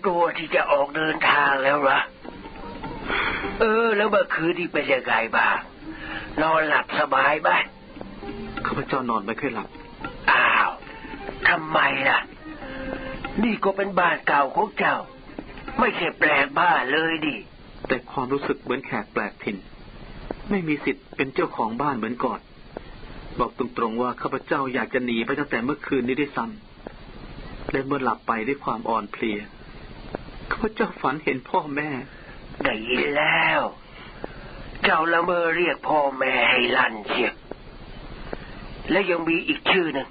ตัวที่จะออกเดินทางแล้วล่ะแล้วเมื่อคืนที่เป็นยังไงบ้างนอนหลับสบายไหมข้าพเจ้านอนไม่ค่อยหลับอ้าวทำไมล่ะนี่ก็เป็นบ้านเก่าของเจ้าไม่ใช่แปลกบ้านเลยดิแต่ความรู้สึกเหมือนแขกแปลกถิ่นไม่มีสิทธิ์เป็นเจ้าของบ้านเหมือนก่อนบอกตรงๆว่าข้าพเจ้าอยากจะหนีไปตั้งแต่เมื่อคืนนี้ได้ซ้ำและเมื่อหลับไปด้วยความอ่อนเพลียข้าพเจ้าฝันเห็นพ่อแม่ได้ยินแล้วเจ้าละเมอเรียกพ่อแม่ให้ลั่นเชียวและยังมีอีกชื่อหนึ่ง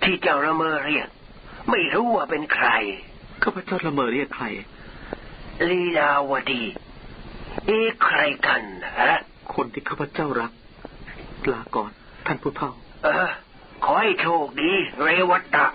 ที่เจ้าละเมอเรียกไม่รู้ว่าเป็นใครข้าพเจ้าละเมอเรียกใครลีลาวดีใครกันฮะคนที่ข้าพเจ้ารักลาก่อนท่านผู้เฒ่าขอให้โชคดีเรวัตตะ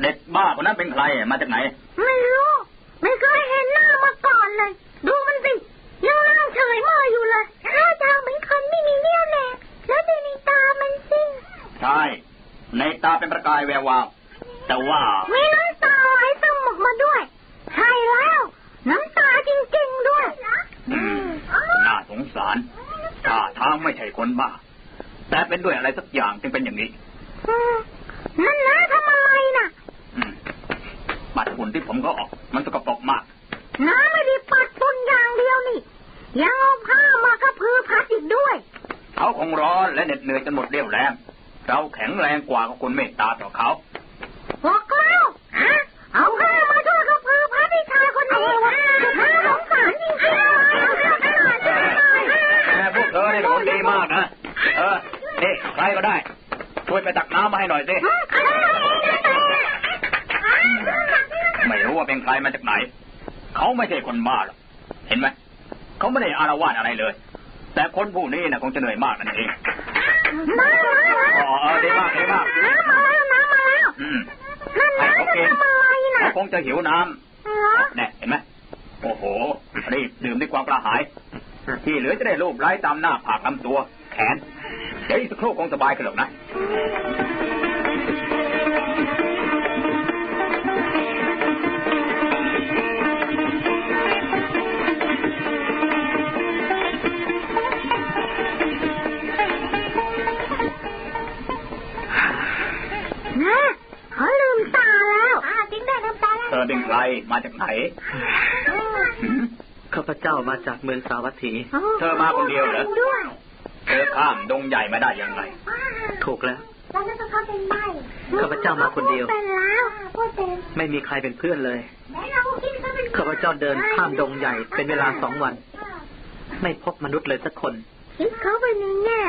เด็กบ้าคนนั้นเป็นใครมาจากไหนไม่รู้ไม่เคยเห็นหน้ามาก่อนเลยดูมันสิยังนั่งเฉยเมื่ออยู่เลยท่าทางเหมือนคนไม่มีเรี่ยวแรงแล้วดูในตามันสิใช่ในตาเป็นประกายแวววาวแต่ว่ามีน้ำตาไหลซึมออกมาด้วยใช่แล้วน้ำตาจริงๆด้วยน่าสงสารท่าทางไม่ใช่คนบ้าแต่เป็นด้วยอะไรสักอย่างจึงเป็นอย่างนี้นั่นนะทำอะไรน่ะปัดฝุ่นที่ผมก็ออกมันสกปรกมากน้าไม่ได้ปัดฝุ่นอย่างเดียวนี่ยังเอาผ้ามากระพือพัดอีกด้วยเขาคงร้อนและเหน็ดเหนื่อยจนหมดเรี่ยวแรงเราแข็งแรงกว่ากับคนเมตตาต่อเขาบอกแล้วเอาผ้ามาช่วยกระพือพัดให้ชายคนนี้น่าสงสารจริงๆแต่พวกเธอเนี่ยคนดีมากนะนี่ใครก็ได้ช่วยไปตักน้ำมาให้หน่อยสิไม่รู้ว่าเป็นใครมาจากไหนเขาไม่ใช่คนบ้าหรอกเห็นไหมเขาไม่ได้อารวาสอะไรเลยแต่คนผู้นี้นะคงจะเหนื่อยมากนั่นเอง มาดีมากน้ำมาแล้วนั่นน้ำจะทำอะไรน่ะเขาคงจะหิวน้ำเนี่ยเห็นไหมโอ้โหรีบดื่มด้วยความกระหายที่เหลือจะได้รูปไร้ตามหน้าผากลำตัวแขนเดี๋ยวอีกสักครู่คงสบายขึ้นหรอกนะเขาลืมตาแล้วจริงได้ลืมตาแล้วเธอเป็นใครมาจากไหนข้าพเจ้ามาจากเมืองสาวัตถีเธอมาคนเดียวเหรอเธอข้ามดงใหญ่มาได้ยังไงถูกแล้วข้าพเจ้ามาคนเดียวไม่มีใครเป็นเพื่อนเลยข้าพเจ้าเดินข้ามดงใหญ่เป็นเวลา2 วันไม่พบมนุษย์เลยสักคน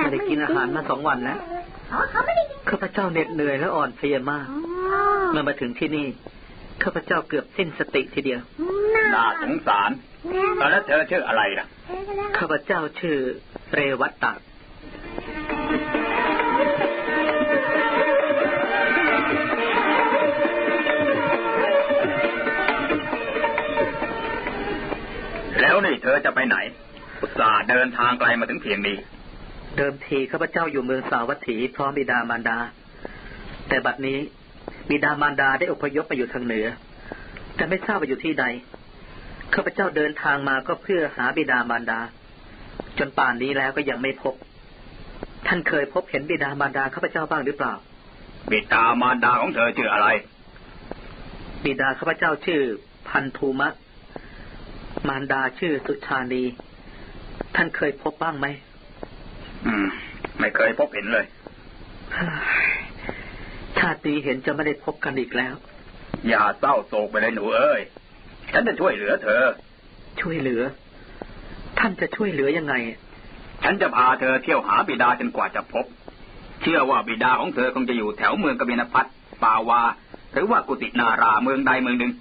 ไม่ได้กินอาหารมา2 วันแล้วข้าพเจ้าเหน็ดเหนื่อยและอ่อนเพลียมากเมื่อมาถึงที่นี่ข้าพเจ้าเกือบสิ้นสติทีเดียวน่าสงสารแล้วเธอชื่ออะไรล่ะข้าพเจ้าชื่อเรวัตตะแล้วนี่เธอจะไปไหนอุตส่าห์เดินทางไกลมาถึงเพียงนี้เดิมทีข้าพเจ้าอยู่เมืองสาวัตถีพร้อมบิดามารดาแต่บัดนี้บิดามารดาได้อพยพไปอยู่ทางเหนือแต่ไม่ทราบว่าอยู่ที่ใดข้าพเจ้าเดินทางมาก็เพื่อหาบิดามารดาจนป่านนี้แล้วก็ยังไม่พบท่านเคยพบเห็นบิดามารดาข้าพเจ้าบ้างหรือเปล่าบิดามารดาของเธอชื่ออะไรบิดาข้าพเจ้าชื่อพันธุมะมารดาชื่อสุชานีท่านเคยพบบ้างไหมไม่เคยพบเห็นเลยชาตินี้เห็นจะไม่ได้พบกันอีกแล้วอย่าเศร้าโศกไปเลยหนูเอ้ยฉันจะช่วยเหลือเธอช่วยเหลือท่านจะช่วยเหลือยังไงฉันจะพาเธอเที่ยวหาบิดาจนกว่าจะพบเชื่อว่าบิดาของเธอคงจะอยู่แถวเมืองกบินพัทปาวาหรือว่ากุตินาราเมืองใดเมืองหนึ่ง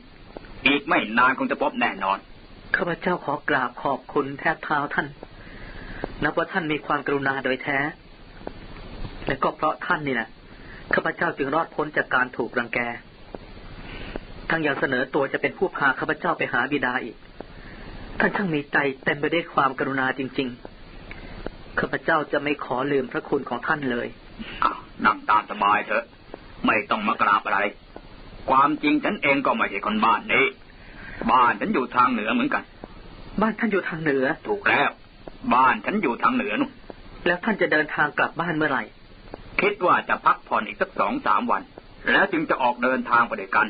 อีกไม่นานคงจะพบแน่นอนข้าพเจ้าขอกราบขอบคุณแทบเท้าท่านนับว่าท่านมีความกรุณาโดยแท้และก็เพราะท่านนี่แหละข้าพเจ้าจึงรอดพ้นจากการถูกรังแกทั้งยังเสนอตัวจะเป็นผู้พาข้าพเจ้าไปหาบิดาอีกท่านช่างมีใจเต็มไปด้วยความกรุณาจริงๆข้าพเจ้าจะไม่ขอลืมพระคุณของท่านเลยนั่งตามสบายเถอะไม่ต้องมากราบอะไรความจริงฉันเองก็ไม่ใช่คนบ้านนี้บ้านฉันอยู่ทางเหนือเหมือนกันบ้านท่านอยู่ทางเหนือถูกแล้วบ้านฉันอยู่ทางเหนือนู่นแล้วท่านจะเดินทางกลับบ้านเมื่อไหร่คิดว่าจะพักผ่อนอีกสัก2-3 วันแล้วจึงจะออกเดินทางไปด้วยกัน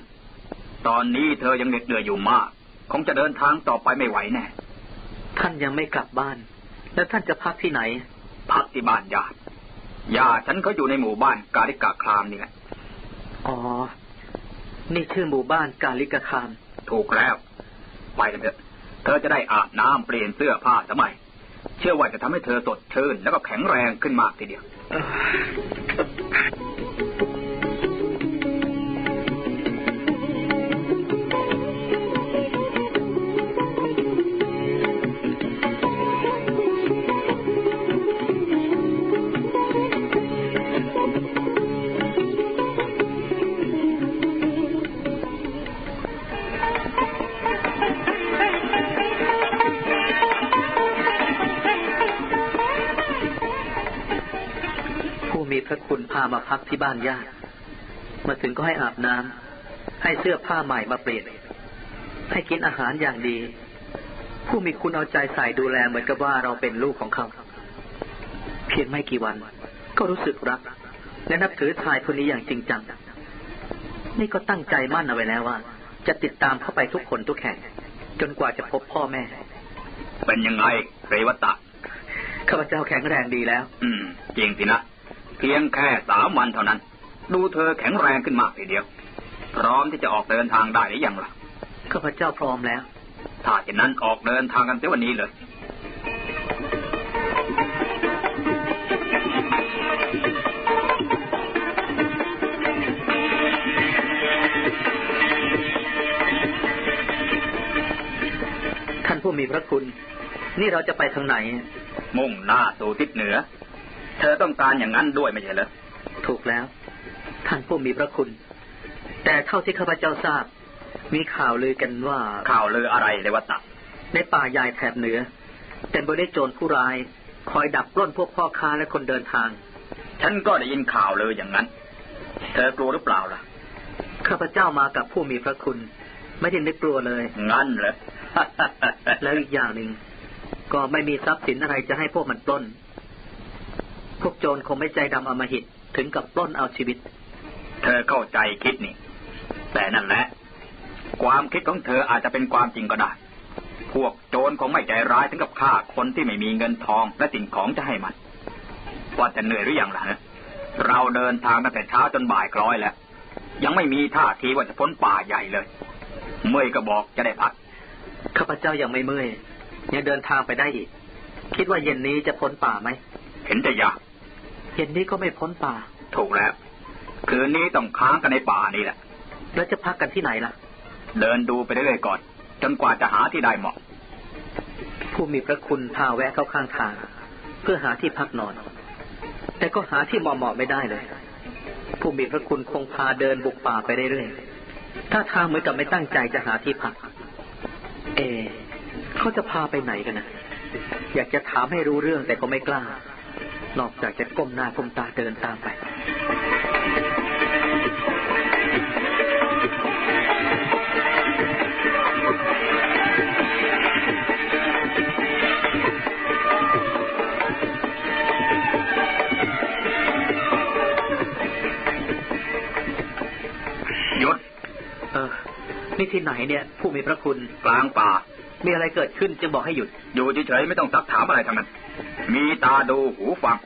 ตอนนี้เธอยังเหน็ดเหนื่อยอยู่มากคงจะเดินทางต่อไปไม่ไหวแน่ท่านยังไม่กลับบ้านแล้วท่านจะพักที่ไหนพักที่บ้านญาติฉันเขาอยู่ในหมู่บ้านกาลิกาคามนี่แหละอ๋อนี่ชื่อหมู่บ้านกาลิกาคามถูกแล้วไปกันเถอะเธอจะได้อาบน้ำเปลี่ยนเสื้อผ้าสมัยเชื่อว่าจะทำให้เธอสดชื่นแล้วก็แข็งแรงขึ้นมากทีเดียวพระคุณพามาพักที่บ้านญาติมาถึงก็ให้อาบน้ำให้เสื้อผ้าใหม่มาเปลี่ยนให้กินอาหารอย่างดีผู้มีคุณเอาใจใส่ดูแลเหมือนกับว่าเราเป็นลูกของเขาเพียงไม่กี่วันก็รู้สึกรักและนับถือชายคนนี้อย่างจริงจังนี่ก็ตั้งใจมั่นเอาไว้แล้วว่าจะติดตามเข้าไปทุกคนทุกแห่งจนกว่าจะพบพ่อแม่เป็นยังไงเรวัตตะข้าพเจ้าแข็งแรงดีแล้วจริงสินะเพียงแค่3 วันเท่านั้นดูเธอแข็งแรงขึ้นมากทีเดียวพร้อมที่จะออกเดินทางได้หรือยังล่ะข้าพเจ้าพร้อมแล้วถ้าเช่นนั้นออกเดินทางกันเสียวันนี้เลยท่านผู้มีพระคุณนี่เราจะไปทางไหนมุ่งหน้าสู่ทิศเหนือ เธอต้องการอย่างนั้นด้วยไม่ใช่เหรอถูกแล้วท่านผู้มีพระคุณแต่เท่าที่ข้าพเจ้าทราบมีข่าวลือกันว่าข่าวลืออะไรเลยวะตะในป่าใหญ่แถบเหนือเต็มไปด้วยโจรผู้ร้ายคอยดักปล้นพวกพ่อค้าและคนเดินทางฉันก็ได้ยินข่าวลืออย่างนั้นเธอกลัวหรือเปล่าล่ะข้าพเจ้ามากับผู้มีพระคุณไม่ได้นึกกลัวเลยงั้นเหรอ แล้วอีกอย่างหนึ่งก็ไม่มีทรัพย์สินอะไรจะให้พวกมันปล้นพวกโจรคงไม่ใจดำอำมหิตถึงกับปล้นเอาชีวิตเธอเข้าใจคิดนี่แต่นั่นแหละความคิดของเธออาจจะเป็นความจริงก็ได้พวกโจรคงไม่ใจร้ายถึงกับฆ่าคนที่ไม่มีเงินทองและสิ่งของจะให้มันว่าแต่เหนื่อยหรือยังล่ะเราเดินทางตั้งแต่เช้าจนบ่ายคล้อยแล้วยังไม่มีท่าทีว่าจะพ้นป่าใหญ่เลยเมื่อยก็บอกจะได้พักข้าพเจ้ายังไม่เมื่อยยังเดินทางไปได้อีกคิดว่าเย็นนี้จะพ้นป่าไหมเห็นจะยากเย็นนี้ก็ไม่พ้นป่าถูกแล้วคืนนี้ต้องค้างกันในป่านี่แหละแล้วจะพักกันที่ไหนล่ะเดินดูไปเรื่อยๆก่อนจนกว่าจะหาที่ได้เหมาะผู้มีพระคุณพาแวะเข้าข้างทางเพื่อหาที่พักนอนแต่ก็หาที่เหมาะไม่ได้เลยผู้มีพระคุณคงพาเดินบุกป่าไปเรื่อยๆถ้าทางเหมือนกับไม่ตั้งใจจะหาที่พักเขาจะพาไปไหนกันนะอยากจะถามให้รู้เรื่องแต่ก็ไม่กล้านอกจากจะก้มหน้าก้มตาเดินตามไปนี่ที่ไหนเนี่ยผู้มีพระคุณกลางป่ามีอะไรเกิดขึ้นจึงบอกให้หยุดอยู่เฉยๆไม่ต้องซักถามอะไรทั้งนั้นมีตาดูหูฟัง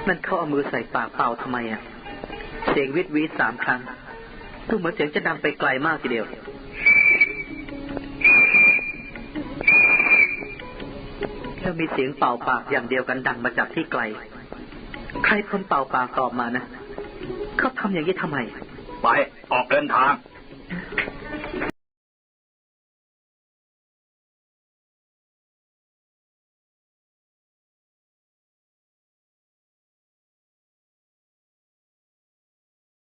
นั่นเขาเอามือใส่ปากเป่าทำไมอ่ะเสียงวิทวิท3 ครั้งดูเหมือนเสียงจะดังไปไกลมากทีเดียวแล้วมีเสียงเป่าปากอย่างเดียวกันดังมาจากที่ไกลใครคนเป่าปากตอบมานะเขาทำอย่างนี้ทำไมไปออกเดินทาง